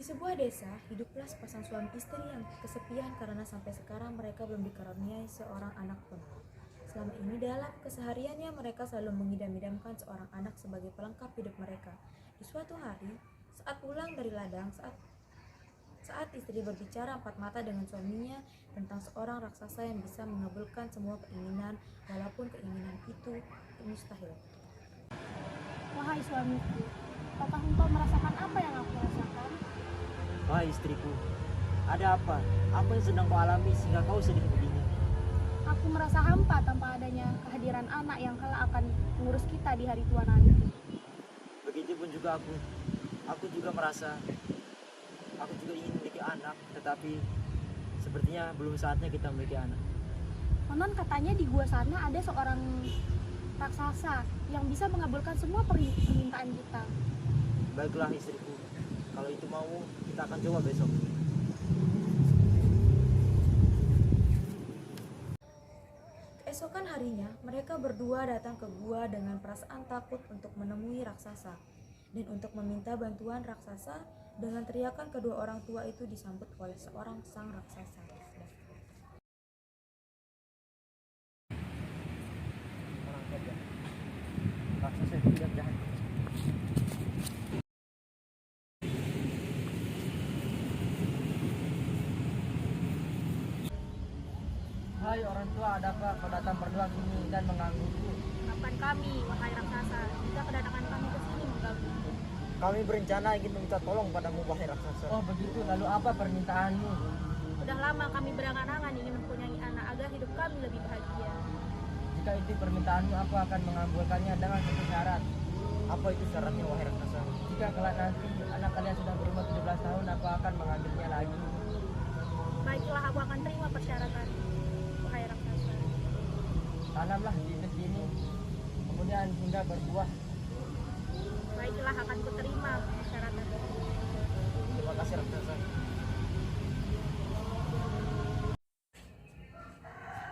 sebuah desa, hiduplah sepasang suami istri yang kesepian karena sampai sekarang mereka belum dikaruniai seorang anak pun. Selama ini dalam kesehariannya mereka selalu mengidam-idamkan seorang anak sebagai pelengkap hidup mereka. Di suatu hari, saat pulang dari ladang, saat istri berbicara empat mata dengan suaminya tentang seorang raksasa yang bisa mengabulkan semua keinginan, walaupun keinginan itu mustahil. Wahai suamiku, apakah engkau merasakan apa yang aku rasakan? Wahai istriku, ada apa? Apa yang sedang kau alami sehingga kau sedih begini? Aku merasa hampa tanpa adanya kehadiran anak yang kelak akan mengurus kita di hari tua nanti. Begitupun juga aku. Aku juga merasa, aku juga ingin memiliki anak, tetapi sepertinya belum saatnya kita memiliki anak. Konon katanya di gua sana ada seorang raksasa yang bisa mengabulkan semua permintaan kita. Baiklah istriku, kalau itu mau kita akan coba besok. Keesokan harinya, mereka berdua datang ke gua dengan perasaan takut untuk menemui raksasa. Dan untuk meminta bantuan raksasa, dengan teriakan kedua orang tua itu disambut oleh seorang sang raksasa. Orang kerja. Raksasa tidak jahat. Hai orang tua, ada apa kau datang berdua sini dan menggangguku? Maafkan kami, wahai raksasa, jika kedatangan kami ke sini mengganggu. Kami berencana ingin meminta tolong padamu, wahai raksasa. Oh begitu, lalu apa permintaanmu? Sudah lama kami berangan-angan ingin mempunyai anak agar hidup kami lebih bahagia. Jika itu permintaanmu, aku akan mengabulkannya dengan satu syarat. Apa itu syaratnya, wahai raksasa? Jika kelak nanti anak kalian sudah berumur 17 tahun, aku akan mengambilnya lagi. Baiklah, aku akan terima persyaratan, wahai raksasa. Tanamlah bibit ini, kemudian hingga berbuah. Baiklah, akan kuterima persyaratan. Terima kasih raksasa.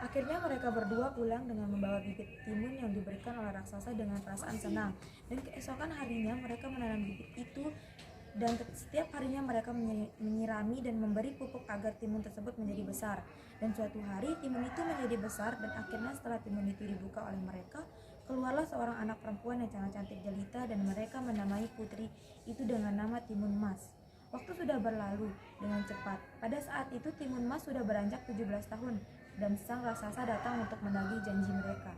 Akhirnya mereka berdua pulang dengan membawa bibit timun yang diberikan oleh raksasa dengan perasaan senang. Dan keesokan harinya mereka menanam bibit itu dan setiap harinya mereka menyirami dan memberi pupuk agar timun tersebut menjadi besar. Dan suatu hari timun itu menjadi besar dan akhirnya setelah timun itu dibuka oleh mereka, keluarlah seorang anak perempuan yang sangat cantik jelita dan mereka menamai putri itu dengan nama Timun Mas. Waktu sudah berlalu dengan cepat. Pada saat itu Timun Mas sudah beranjak 17 tahun dan sang raksasa datang untuk menagih janji mereka.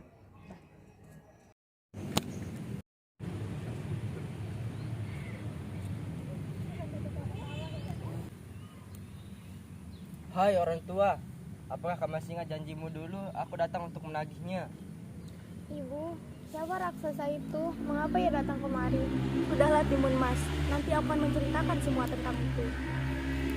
Hai orang tua, apakah kamu masih ingat janjimu dulu? Aku datang untuk menagihnya. Ibu, siapa raksasa itu? Mengapa ia datang kemari? Sudahlah Timun Mas, nanti aku akan menceritakan semua tentang itu.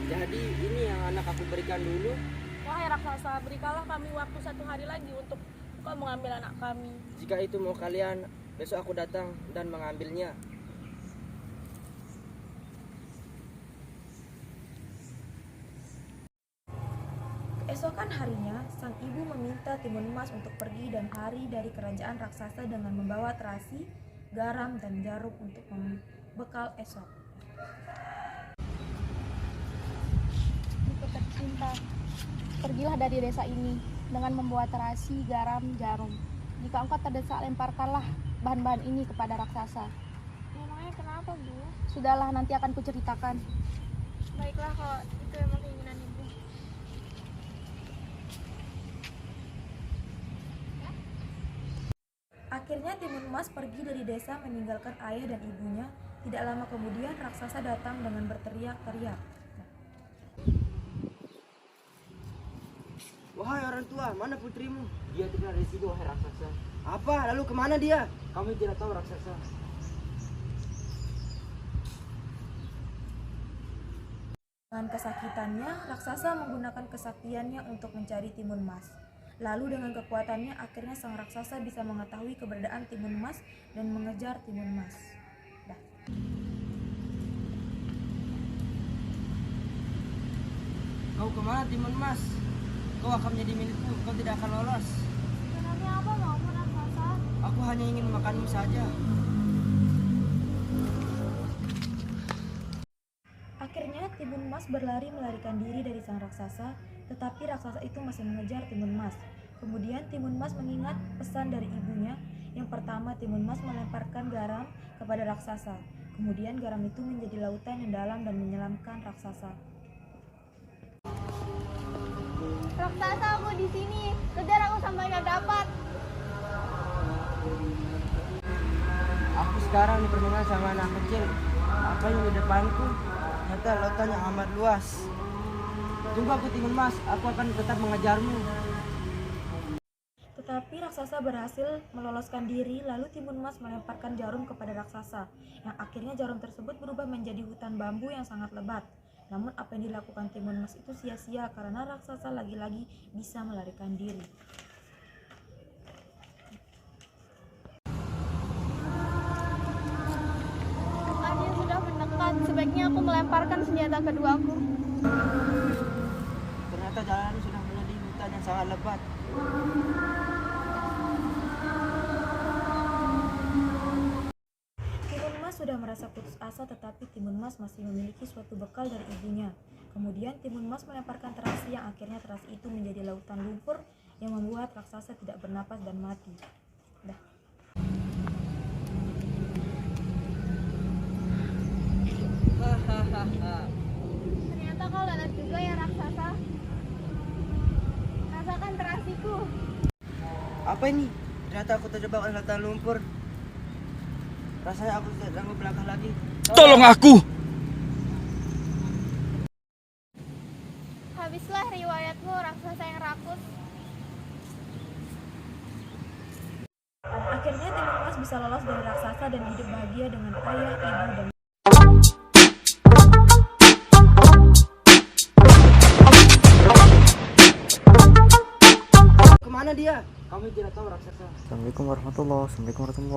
Jadi ini yang anak aku berikan dulu. Wahai raksasa, berikanlah kami waktu 1 hari lagi untuk kau mengambil anak kami. Jika itu mau kalian, besok aku datang dan mengambilnya. Keesokan harinya, sang ibu meminta Timun Mas untuk pergi dan lari dari kerajaan raksasa dengan membawa terasi, garam, dan jarum untuk membekal esok. Ibu tercinta, pergilah dari desa ini dengan membawa terasi, garam, jarum. Jika engkau terdesak, lemparkanlah bahan-bahan ini kepada raksasa. Memangnya kenapa, Bu? Sudahlah, nanti akan kuceritakan. Baiklah, kalau itu emang keinginan Ibu. Akhirnya Timun Mas pergi dari desa meninggalkan ayah dan ibunya. Tidak lama kemudian raksasa datang dengan berteriak-teriak. Wahai orang tua, mana putrimu? Dia tidak ada di sini, wahai raksasa. Apa? Lalu kemana dia? Kami tidak tahu, raksasa. Dengan kesakitannya, raksasa menggunakan kesaktiannya untuk mencari Timun Mas. Lalu dengan kekuatannya, akhirnya sang raksasa bisa mengetahui keberadaan Timun Mas dan mengejar Timun Mas. Kau kemana, Timun Mas? Kau akan menjadi milikku, kau tidak akan lolos. Sebenarnya apa maumu raksasa? Aku hanya ingin memakanmu saja. Akhirnya Timun Mas berlari melarikan diri dari sang raksasa, tetapi raksasa itu masih mengejar Timun Mas. Kemudian Timun Mas mengingat pesan dari ibunya. Yang pertama, Timun Mas melemparkan garam kepada raksasa. Kemudian garam itu menjadi lautan yang dalam dan menyelamkan raksasa. Raksasa, aku di sini. Kejar aku sampai nggak dapat. Aku sekarang dipermainkan sama anak kecil. Apa yang di depanku? Ternyata lautan yang amat luas. Tunggu aku Timun Mas, aku akan tetap mengejarmu. Tetapi raksasa berhasil meloloskan diri, lalu Timun Mas melemparkan jarum kepada raksasa, yang akhirnya jarum tersebut berubah menjadi hutan bambu yang sangat lebat. Namun apa yang dilakukan Timun Mas itu sia-sia karena raksasa lagi-lagi bisa melarikan diri. Akhirnya sudah mendekat. Sebaiknya aku melemparkan senjata keduaku. Ternyata jalan ini sudah menjadi hutan yang sangat lebat. Timun Mas sudah merasa putus asa, tetapi Timun Mas masih memiliki suatu bekal dari ibunya. Kemudian Timun Mas melemparkan terasi yang akhirnya terasi itu menjadi lautan lumpur yang membuat raksasa tidak bernapas dan mati. Dah. Ternyata kau lelet juga ya raksasa. Rasakan terasiku. Apa ini? Ternyata aku terjebak oleh lautan lumpur. Rasanya aku tidak sanggup melangkah lagi. Tolong aku! Habislah riwayatmu, raksasa yang rakus. Akhirnya Timun Mas bisa lolos dari raksasa dan hidup bahagia dengan ayah, ibu, dan Kemana dia? Kami tidak tahu raksasa. Assalamualaikum warahmatullahi wabarakatuh.